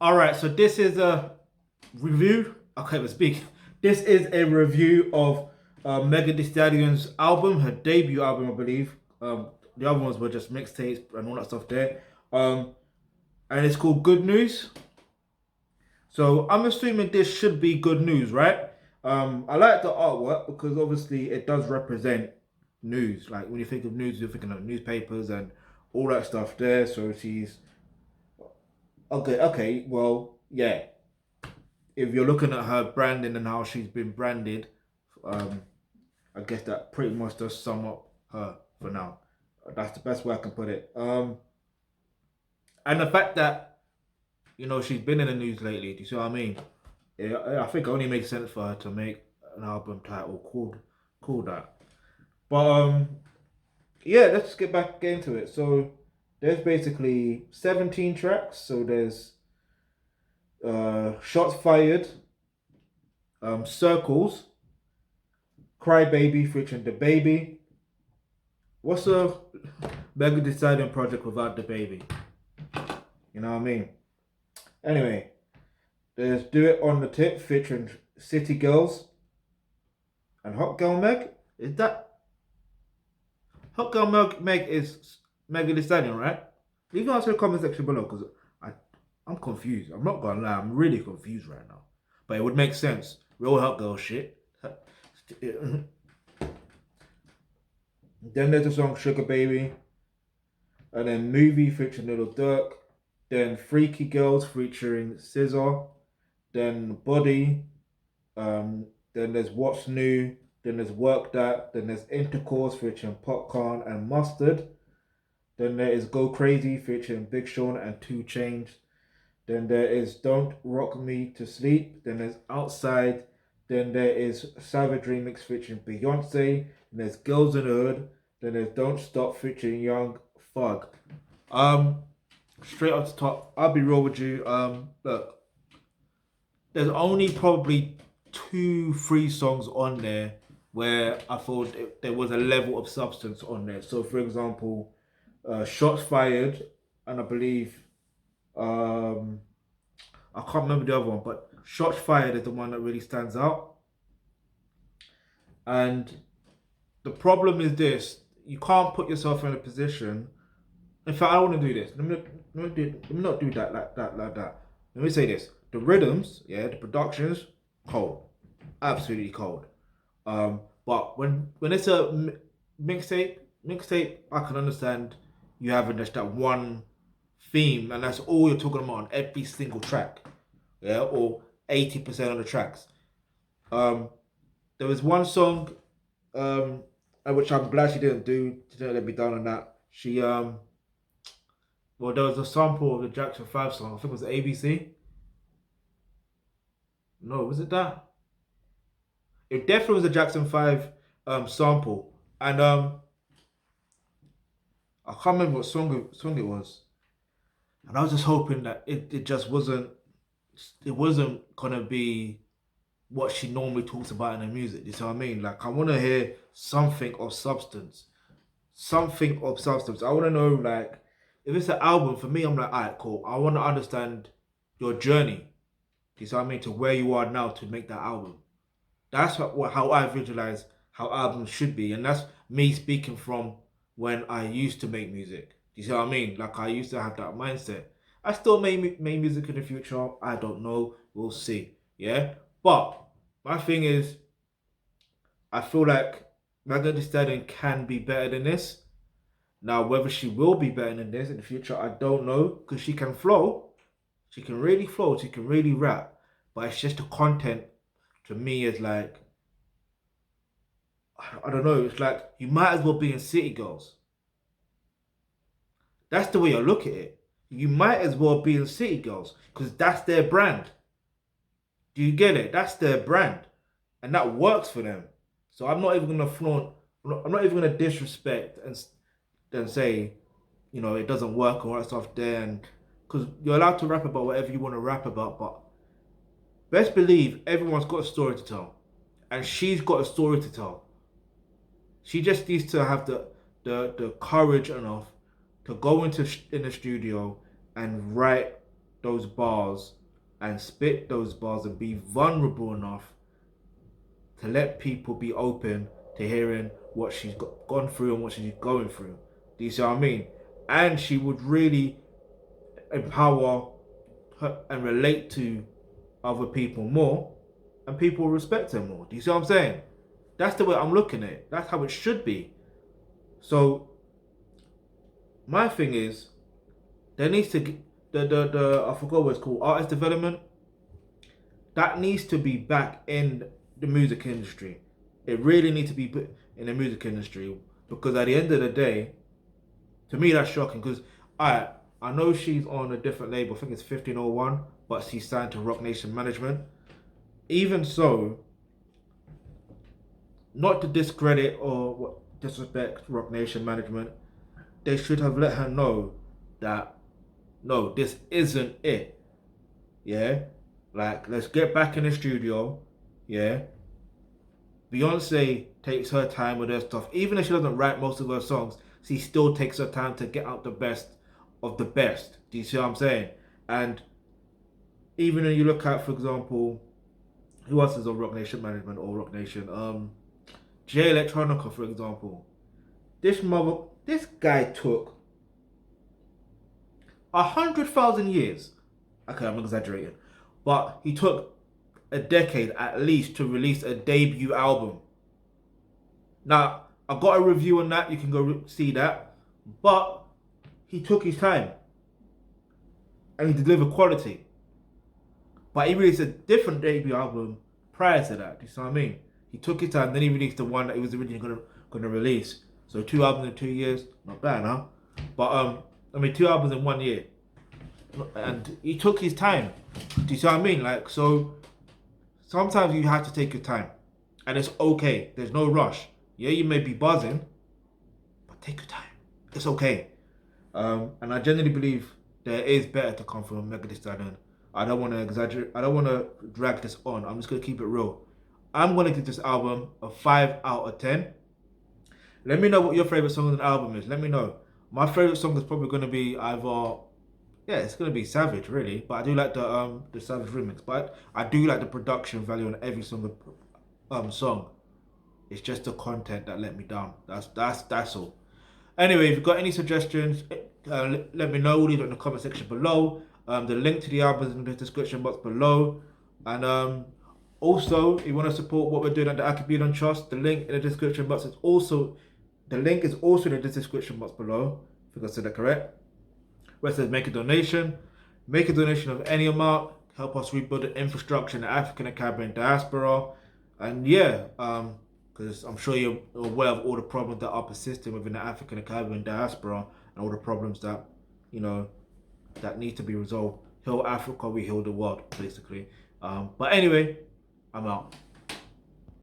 All right, so this is a review. Okay, let's speak. This is a review of Megan Thee Stallion's album, her debut album, I believe. The other ones were just mixtapes and all that stuff there. Um, and it's called Good News. So I'm assuming this should be good news, right? I like the artwork because obviously it does represent news. Like when you think of news, you're thinking of newspapers and all that stuff there. So she's okay. Well, yeah, if you're looking at her branding and how she's been branded, um, I guess that pretty much does sum up her for now. That's the best way I can put it. And the fact that she's been in the news lately. Do you see what I mean? I think it only makes sense for her to make an album title called that. But yeah, let's get into it. So there's basically 17 tracks. So there's Shots Fired, Circles, Cry Baby featuring the baby. What's a Mega Deciding project without the baby? You know what I mean? Anyway, there's Do It on the Tip featuring City Girls and Hot Girl Meg. Is that Hot Girl Meg is Mega Thee Stallion, right? Leave an answer in the comment section below because I'm confused. I'm not gonna lie, I'm really confused right now. But it would make sense. Real Hot Girl shit. Then there's the song Sugar Baby. And then Movie featuring Little Dirk. Then Freaky Girls featuring Scissor. Then Body. Then there's What's New. Then there's Work That. Then there's Intercourse featuring Popcorn and Mustard. Then there is Go Crazy featuring Big Sean and 2 Chainz. Then there is Don't Rock Me to Sleep. Then there's Outside. Then there is Savage Remix featuring Beyonce. And there's Girls in the Hood. Then there's Don't Stop featuring Young Thug. Straight off the top, I'll be real with you. Look, there's only probably 2, 3 songs on there where I thought there was a level of substance on there. So, for example, Shots Fired, and I believe I can't remember the other one, but Shots Fired is the one that really stands out. And the problem is this: you can't put yourself in a position. In fact, I don't want to do this. Let me not do that like that. Let me say this: the rhythms, yeah, the productions, cold, absolutely cold. But when it's a mixtape, I can understand you having just that one theme, and that's all you're talking about on every single track, yeah, or 80% of the tracks. Um, there was one song, which I'm glad she didn't let me down on that. She well, there was a sample of the Jackson 5 song. I think it was ABC. No, was it that? It definitely was a Jackson 5 sample, and I can't remember what song it was. And I was just hoping that it just wasn't gonna be what she normally talks about in her music. You see what I mean? Like I wanna hear something of substance. Something of substance. I wanna know like if it's an album, for me, I'm like, alright, cool. I wanna understand your journey. You see what I mean? To where you are now to make that album. That's how I visualize how albums should be. And that's me speaking from when I used to make music. You see what I mean? Like I used to have that mindset. I still may music in the future. I don't know. We'll see. Yeah. But my thing is, I feel like Megan Thee Stallion can be better than this. Now, whether she will be better than this in the future, I don't know. Because she can flow. She can really flow. She can really rap. But it's just the content to me is like, I don't know. It's like you might as well be in City Girls. That's the way I look at it. You might as well be in City Girls because that's their brand. Do you get it? That's their brand, and that works for them. So I'm not even gonna flaunt. I'm not even gonna disrespect and say, it doesn't work or all that stuff there, and because you're allowed to rap about whatever you want to rap about, but best believe everyone's got a story to tell, and she's got a story to tell. She just needs to have the courage enough to go in the studio and write those bars and spit those bars and be vulnerable enough to let people be open to hearing what she's gone through and what she's going through. Do you see what I mean? And she would really empower her and relate to other people more, and people will respect her more. Do you see what I'm saying? That's the way I'm looking at it. That's how it should be. So my thing is, there needs to the I forgot what it's called, artist development. That needs to be back in the music industry. It really needs to be put in the music industry, because at the end of the day, to me that's shocking. Because I know she's on a different label. I think it's 1501, but she's signed to Rock Nation Management. Even so, not to discredit or disrespect Rock Nation Management, they should have let her know that no, this isn't it. Yeah, like let's get back in the studio. Yeah, Beyonce takes her time with her stuff. Even if she doesn't write most of her songs, she still takes her time to get out the best of the best. Do you see what I'm saying? And even when you look at, for example, who else is on Rock Nation Management or Rock Nation? Jay Electronica, for example. This guy took 100,000 years. Okay, I'm exaggerating, but he took a decade at least to release a debut album. Now, I've got a review on that. You can go see that. But he took his time and he delivered quality. But he released a different debut album prior to that. Do you see what I mean? He took his time, then he released the one that he was originally gonna release. So 2 albums in 2 years, not bad, huh? But 2 albums in 1 year, and he took his time. Do you see what I mean? Like, so sometimes you have to take your time, and it's okay. There's no rush. Yeah, you may be buzzing, but take your time. It's okay. And I genuinely believe there is better to come from Megan Thee Stallion. I don't want to exaggerate. I don't want to drag this on. I'm just gonna keep it real. I'm gonna give this album a 5 out of 10. Let me know what your favorite song on the album is. Let me know. My favorite song is probably gonna be either, yeah, it's gonna be Savage, really. But I do like the Savage remix. But I do like the production value on every single song. It's just the content that let me down. That's all. Anyway, if you've got any suggestions, let me know. Leave it in the comment section below. The link to the album is in the description box below. And also, if you want to support what we're doing at the Alkebulantrust, the link in the description box is also in the description box below. I think I said that correct. Where it says make a donation. Make a donation of any amount. Help us rebuild the infrastructure in the African and Caribbean diaspora. And yeah, because I'm sure you're aware of all the problems that are persisting within the African and Caribbean diaspora, and all the problems that, that need to be resolved. Heal Africa, we heal the world, basically. But anyway, I'm out.